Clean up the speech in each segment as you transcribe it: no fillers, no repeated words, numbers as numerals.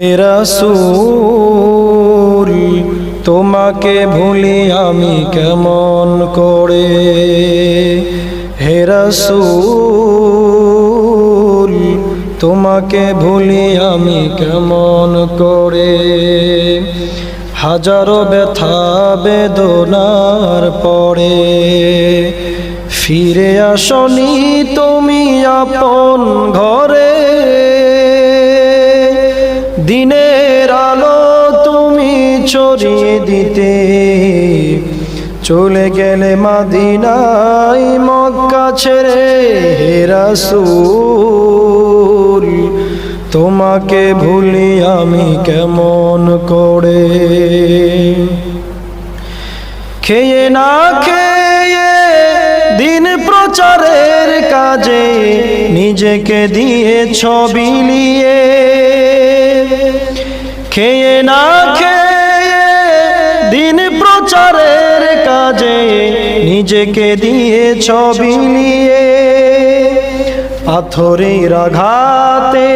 হে রাসূল তোমাকে ভুলি আমি কেমন করে, হে রাসূল তোমাকে ভুলি আমি কেমন করে। হাজারো ব্যথা বেদনার পরে ফিরে আসনি তুমি আপন ঘরে, দিনের আলো তুমি ছড়িয়ে দিতে চলে গেলে মদিনায় মক্কা ছেড়ে। হে রাসূল তোমাকে ভুলি আমি কেমন করে। খেয়ে না খেয়ে দিন প্রচারের কাজে নিজেকে দিয়েছ বিলিয়ে, খেয়ে না খেয়ে দিন প্রচারের কাজে নিজেকে দিয়েছ বিলিয়ে। পাথরের আঘাতে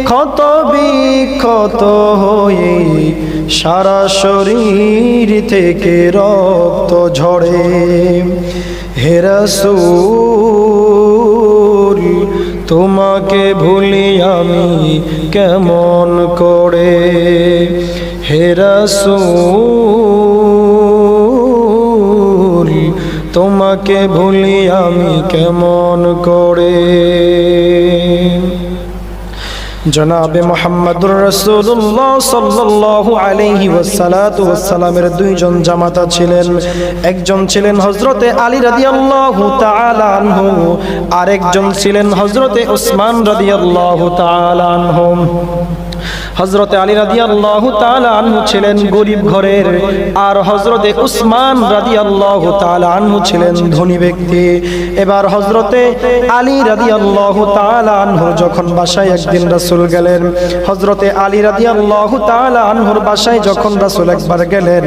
ক্ষত বিক্ষত হয়ে সারা শরীর থেকে রক্ত ঝরে। হে রাসূল তোমাকে ভুলি আমি কেমন করে, হে রাসূল তোমাকে ভুলি আমি কেমন করে। জনাবে মুহাম্মদুর রাসূলুল্লাহ সাল্লাল্লাহু আলাইহি ওয়াসাল্লামের দুইজন জামাতা ছিলেন। একজন ছিলেন হযরতে আলী রাদিয়াল্লাহু তাআলা আনহু, আরেকজন ছিলেন হযরতে উসমান রাদিয়াল্লাহু তাআলা আনহু। হযরতে আলী রাদিয়াল্লাহু তাআলা আনহু ছিলেন গরীব ঘরের, আর হযরতে উসমান রাদিয়াল্লাহু তাআলা আনহু ছিলেন ধনী ব্যক্তি। এবার হযরতে আলী রাদিয়াল্লাহু তাআলা আনহু যখন বাসায় একদিন রাসূল গেলেন, হযরতে আলী রাদিয়াল্লাহু তাআলা আনহুর বাসায় যখন রাসূল একবার গেলেন,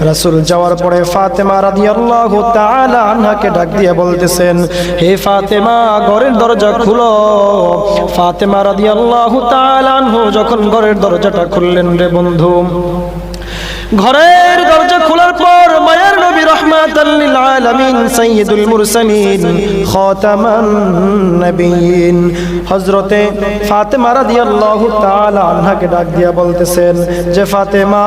রাসূল যাওয়ার পরে ফাতেমা রাদিয়াল্লাহু তাআলা আনহাকে ডাক দিয়ে বলতেছেন, হে ফাতেমা ঘরের দরজা খুলো। ফাতেমা রাদিয়াল্লাহু তাআলা আনহু যখন ঘরের দরজাটা খুললেন রে বন্ধু, ঘরের দরজা খোলার পর মায়ার নবী রাহমাতাল লিল আলামিন সাইয়্যিদুল মুরসালিন খাতামান নবিয়্যিন হযরতে ফাতেমা রাদিয়াল্লাহু তাআলা আনহাকে ডাক দিয়া বলতেছেন যে, ফাতেমা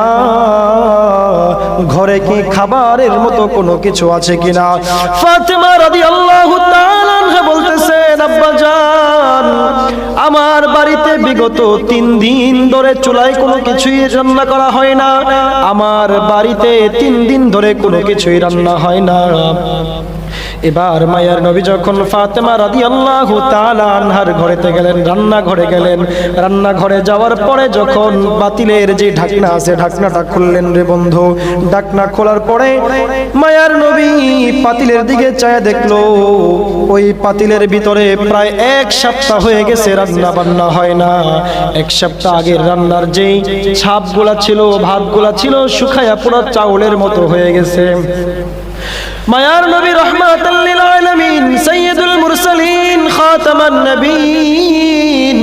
ঘরে কি খাবারের মতো কোনো কিছু আছে কিনা? ফাতেমা রাদিয়াল্লাহু তাআলা আনহা বলতেছেন, আব্বা জান আমার বাড়িতে বিগত 3 দিন ধরে চুলায় কোনো কিছুই রান্না করা হয় না, আমার বাড়িতে 3 দিন ধরে কোনো কিছুই রান্না হয় না। এবার মায়ার নবী যখন ফাতেমা রাদিয়াল্লাহু তাআলা আনহার ঘরেতে গেলেন, রান্নাঘরে গেলেন, রান্নাঘরে যাওয়ার পরে যখন পাতিলের যে ঢাকনা আছে ঢাকনাটা খুললেন রে বন্ধু, ঢাকনা খোলার পরে মায়ার নবী পাতিলের দিকে চায় দেখলো ওই পাতিলের ভিতরে প্রায় 1 সপ্তাহ হয়ে গেছে রান্না বান্না হয় না। 1 সপ্তাহ আগের রান্নার যেই ছাপগুলা ছিল, ভাতগুলা ছিল শুকায়া পুরো চাউলের মতো হয়ে গেছে। মায়ার নবী রাহমাতাল লিল আলামিন সাইয়্যিদুল মুরসালিন খাতামান নবিয়্যিন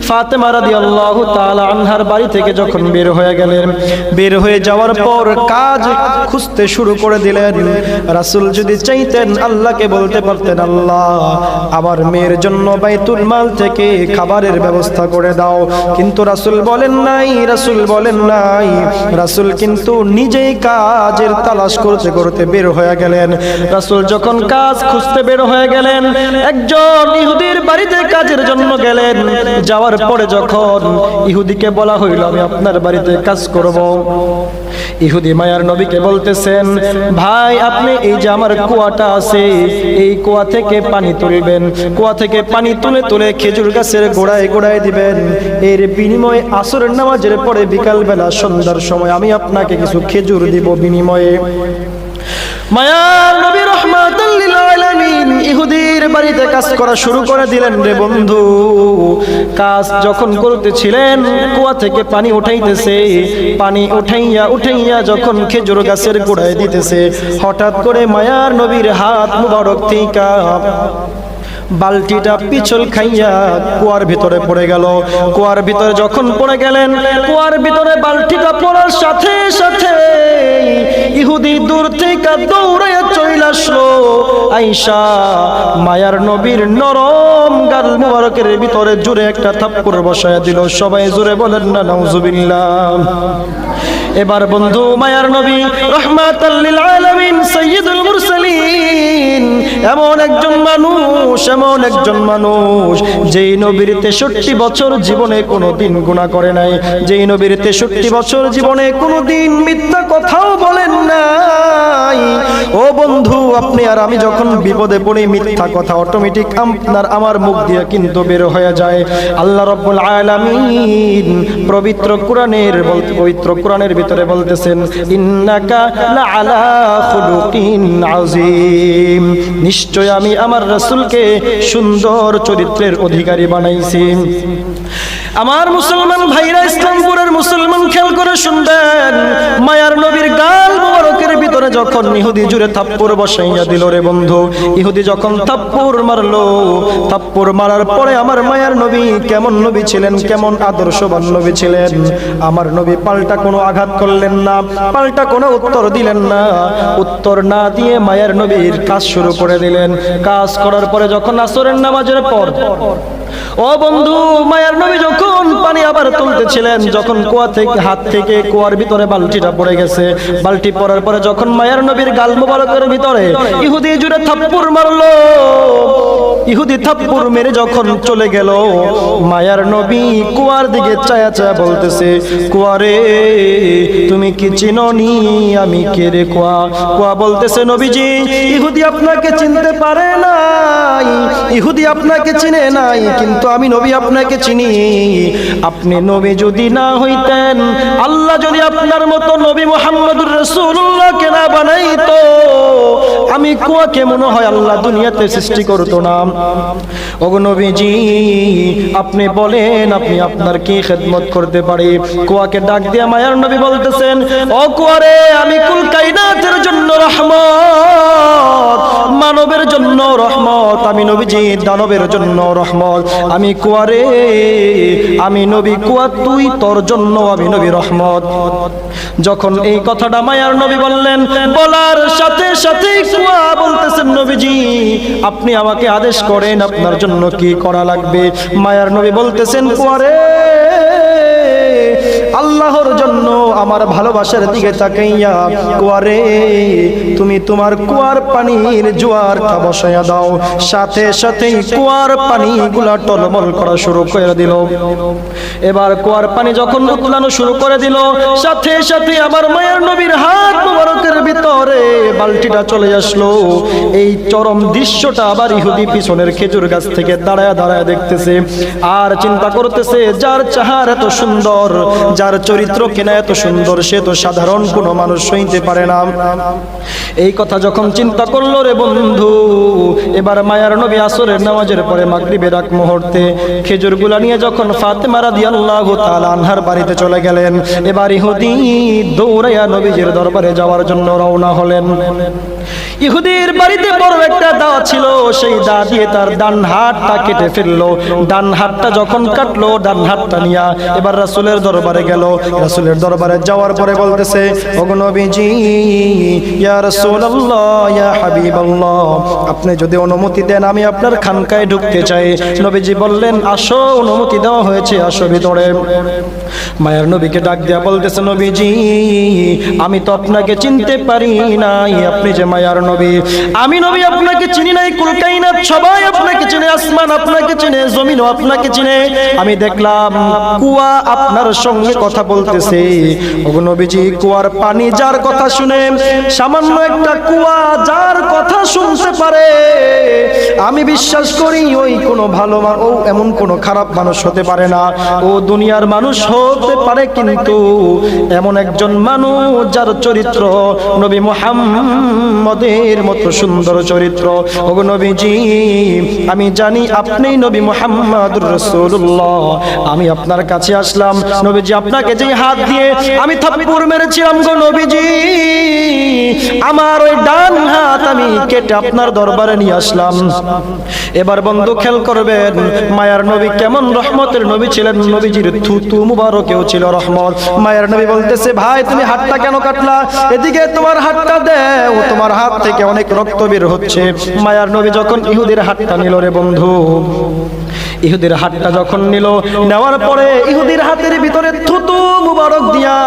ফাতেমা রাদিয়াল্লাহু তাআলা আনহার বাড়ি থেকে যখন বের হয়ে গেলেন, বের হয়ে যাওয়ার পর কাজ খুঁজতে শুরু করে দিলেন। রাসূল যদি চাইতেন আল্লাহকে বলতে পারতেন, আল্লাহ আমার মেয়ের জন্য বাইতুল মাল থেকে খাবারের ব্যবস্থা করে দাও, কিন্তু রাসূল বলেন নাই, রাসূল বলেন নাই। রাসূল কিন্তু নিজেই কাজের তালাশ করতে করতে বের হয়ে গেলেন। রাসূল যখন কাজ খুঁজতে বের হয়ে গেলেন, একজন ইহুদির বাড়িতে কাজের জন্য গেলেন। যাওয়ার পরে যখন ইহুদিকে বলা হইল আমি আপনার বাড়িতে কাজ করব, ইহুদি মায়ার নবীকে বলতেছেন, ভাই আপনি এই যে আমার কুয়াটা আছে এই কুয়া থেকে পানি তুলবেন, কুয়া থেকে পানি তুলে তুলে খেজুর গাছের গোড়ায় গোড়ায় দিবেন, এর বিনিময়ে আসরের নামাজের পরে বিকালবেলা সন্ধ্যার সময় আমি আপনাকে কিছু খেজুর দিব বিনিময়ে। মায়ার নবী রাহমাতাল লিল আলামিন ইহুদির বাড়িতে কাজ করা শুরু করে দিলেন রে বন্ধু। কাজ যখন করতেছিলেন কুয়া থেকে পানি উঠাইতেছে, পানি উঠাইয়া উঠাইয়া যখন খেজুর গাছের গোড়ায় দিতেছে, হঠাৎ করে মায়ার নবীর হাত মুবারক থেকে বালতিটা পিছল খাইয়া কুয়ার ভিতরে পড়ে গেল। কুয়ার ভিতরে যখন পড়ে গেলেন, কুয়ার ভিতরে বালতিটা পড়ার সাথে সাথে ইহুদি দূর থেকে দৌড়ে চলে আসলো, আয়েশা মায়ার নবীর নরম গাল মুবারকের ভিতরে জোরে একটা থাপ্পড় বসায়া দিল। সবাই জোরে বলেন না নাউজুবিল্লাহ। এবার বন্ধু মায়ার নবী রাহমাতাল লিল আলামিন সাইয়্যিদুল মুরসালিন এমন একজন মানুষ যেই নবীর 63 বছর জীবনে কোনোদিন গুনাহ করে নাই, যেই নবীর 63 বছর জীবনে কোনোদিন মিথ্যা কথাও বলেন নাই। ও বন্ধু, আপনি আর আমি যখন বিপদে পড়ি মিথ্যা কথা অটোমেটিক আপনার আমার মুখ দিয়ে কিন্তু বের হয়ে যায়। আল্লাহ রাব্বুল আলামিন পবিত্র কোরআনের ভিতরে বলতেছেন, ইন্নাকা লাআলা খুলুকিন আযীম, নিশ্চয় আমি আমার রাসূলকে সুন্দর চরিত্রের অধিকারী বানাইছি। আমার মুসলমান ভাইরা, ইসলামপুরের মুসলমান খেয়াল করে শুনবেন, মায়ার নবীর গাল মুবারকের ভিতরে যখন ইহুদি জুড়ে থাপ্পড় বসাইয়া দিল রে বন্ধু, ইহুদি যখন থাপ্পড় মারলো, থাপ্পড় মারার পরে আমার মায়ার নবী কেমন নবী ছিলেন, কেমন আদর্শবান নবী ছিলেন। আমার নবী পাল্টা কোনো আঘাত করলেন না, পাল্টা কোনো উত্তর দিলেন না। উত্তর না দিয়ে মায়ার নবীর কাজ শুরু করে দিলেন। কাজ করার পরে যখন আসরের নামাজের পর, ও বন্ধু, মায়ার নবী যখন পানি আবার তুলতেছিলেন, যখন কুয়া থেকে হাত থেকে কুয়ার ভিতরে বালতিটা পড়ে গেছে, বালতি পড়ার পরে যখন মায়ার নবীর গাল মুবারকের ভিতরে ইহুদি জুড়ে থাপ্পড় মারলো, ইহুদি থাপ্পড় মেরে যখন চলে গেল, মায়ার নবী কুয়ার দিকে চায়া চায়া বলতেছে, কুয়ারে তুমি কি চিনোনি আমি কে রে? কুয়া বলতেছে, নবীজি ইহুদি আপনাকে চিনতে পারে নাই, ইহুদি আপনাকে চিনে নাই, কিন্তু আমি নবী আপনাকে চিনি। আপনি নবী যদি না হইতেন, আল্লাহ যদি আপনার মতো নবী মুহাম্মদুর রাসূলুল্লাহকে না বানাইতো, আমি কুয়াকে মনে হয় আল্লাহ দুনিয়াতে সৃষ্টি করতো না। ওগো নবীজি, আপনি বলেন আপনি আপনার কি খেদমত করতে পারি? কুয়াকে ডাক দিয়ে মায়ার নবী বলতেছেন, ও কুয়ারে, আমি কুল কায়নাতের জন্য রহমত, মানবের জন্য রহমত, আমি নবীজি দানবের জন্য রহমত। আমি কুয়ারে, আমি নবী কুয়া, তুই তোর জন্য আমি নবী রহমত। যখন এই কথাটা মায়ার নবী বললেন, বলার সাথে সাথে কুয়া বলতেছেন, নবীজি আপনি আমাকে আদেশ করেন, আপনার জন্য কি করা লাগবে? মায়ার নবী বলতেছেন, কুয়ারে, আল্লাহর জন্য আমার ভালোবাসার দিকে তাকাইয়া কুয়ারে তুমি তোমার কুয়ার পানির জোয়ারটা বসাইয়া দাও। সাথে সাথেই কুয়ার পানিগুলা টলমল করা শুরু করে দিল। এবার কুয়ার পানি যখন উতলানো শুরু করে দিল, সাথে সাথে আমার মায়ের নবীর হাত মুবারকের ভিতরে বালতিটা চলে আসলো। এই চরম দৃশ্যটা আবার ইহুদি পিছনের খেজুর গাছ থেকে দাঁড়ায় দাঁড়ায় দেখতেছে আর চিন্তা করতেছে, যার চেহারা এত সুন্দর, যার চরিত্র কিনা এত সুন্দর, সে তো সাধারণ কোনো মানুষ হইতে পারে না। এই কথা যখন চিন্তা করলো রে বন্ধু, এবার মায়ার নবী আসরের নামাজের পরে মাগরিবের আগ মুহূর্তে খেজুরগুলা নিয়ে যখন ফাতেমা রাদিয়াল্লাহু তাআলা আনহার বাড়িতে চলে গেলেন, এবার ইহুদি দৌড়াইয়া নবীজির দরবারে যাওয়ার জন্য রওনা হলেন। ইহুদির বাড়িতে বড় একটা দা ছিল, সেই দা দিয়ে তার ডান হাতটা কেটে ফেললো। ডান হাতটা যখন কাটলো, ডান হাতটা নিয়ে এবার রাসূলের দরবারে গেল। রাসূলের দরবারে যাওয়ার পরে বলতেছে, ওগো নবীজি, ইয়া রাসূলুল্লাহ, ইয়া হাবিবাল্লাহ, আপনি যদি অনুমতি দেন আমি আপনার খানকায় ঢুকতে চাই। নবীজি বললেন, আসো, অনুমতি দেওয়া হয়েছে, আসো ভিতরে। মায়ের নবীকে ডাক দিয়া বলতেছে, নবীজি আমি তো আপনাকে চিনতে পারি নাই, আপনি যে মায়ার নবী, আমি নবী আপনাকে চিনি নাই। কুল কায়নাত সবাই আপনাকে চিনে, আসমান আপনাকে চিনে, জমিনও আপনাকে চিনে। আমি দেখলাম কুয়া আপনার সঙ্গে কথা বলতেছে। ওগো নবীজি, কুয়ার পানি যার কথা শুনে, সামান্য একটা কুয়া যার কথা শুনতে পারে, আমি বিশ্বাস করি ওই কোনো ভালো ও এমন কোনো খারাপ মানুষ হতে পারে না। ও দুনিয়ার মানুষ হতে পারে, কিন্তু এমন একজন মানুষ যার চরিত্র নবী মুহাম্মদের মতো সুন্দর চরিত্র। ওগো নবীজি, আমি জানি আপনি নবী মুহাম্মদুর রাসূলুল্লাহ, আমি আপনার কাছে আসলাম। নবীজি আপনাকে যে হাত দিয়ে আমি থাপ্পড় মেরেছিলাম গো নবীজি, আমার ওই ডান হাত আমি কেটে আপনার দরবারে নিয়ে আসলাম। এবার বন্ধু খেয়াল করবেন, মায়ার নবী কেমন রহমতের নবী ছিলেন, নবীজির থুতু মুবারকেও ছিল রহমত। মায়ার নবী বলতেছে, ভাই তুমি হাতটা কেন কাটলা? এদিকে তোমার হাতটা দেও, তোমার হাত থেকে অনেক রক্ত বের হচ্ছে। মায়ার নবী যখন ইহুদির হাতটা নিল রে বন্ধু, ইহুদির হাতটা যখন নিল, নেওয়ার পরে ইহুদির হাতের ভিতরে থুতু মুবারক দিয়া,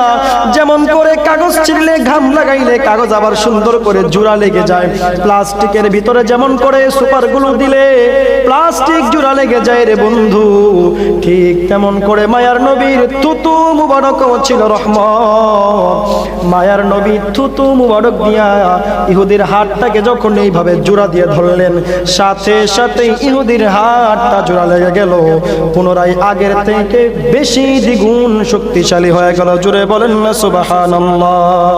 যেমন করে কাগজ ছিঁড়লে ঘাম লাগাইলে কাগজ আবার সুন্দর করে জোড়া লেগে যায়, প্লাস্টিকের ভিতরে যেমন করে সুপার গ্লু দিলে প্লাস্টিক জোড়া লেগে যায় রে বন্ধু, ঠিক তেমন করে মায়ার নবীর থুতু মুবারক ছিল রহমত। মায়ার নবী থুতু মুবারক দিয়া ইহুদির হাতটাকে যখন এইভাবে জোড়া দিয়ে ধরলেন, সাথে সাথে ইহুদির হাতটা জোড়া লেগে গেল, পুনরায় আগের থেকে বেশি দ্বিগুণ শক্তিশালী হয়ে গেল। জুড়ে বলেন না সুবহানাল্লাহ।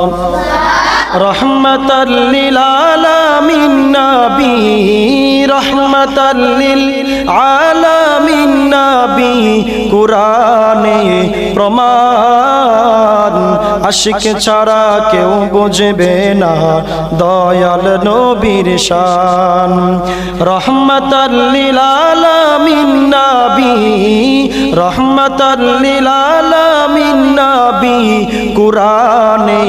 রহমাতাল লিল আলামিন নবী, রহমাতাল লিল আলামিন নবী, কুরআনে প্রমাণ, আশিক ছাড়া কেউ বুঝবে না দয়াল নবীর শান। রহমাতাল লিল আলামিন নবী, রহমাতাল লিল আলামিন নবী, কুরআনে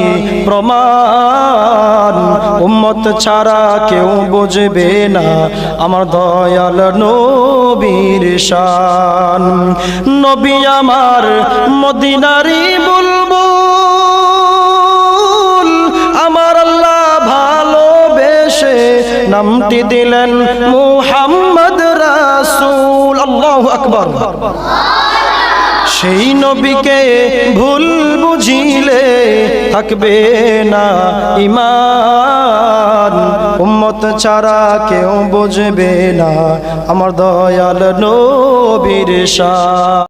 প্রমাণ, উম্মত ছাড়া কেউ বুঝবে না আমার দয়াল নবীর শান। নবী আমার মদিনারি বুলবুল, আমার আল্লাহ ভালোবেসে নামটি দিলেন মুহাম্মদ রাসূল। আল্লাহু আকবার। সেই নবীকে ভুল বুঝিলে থাকবে না ঈমান, উম্মত ছাড়া কেউ বুঝবে না আমার দয়াল নবীর শান।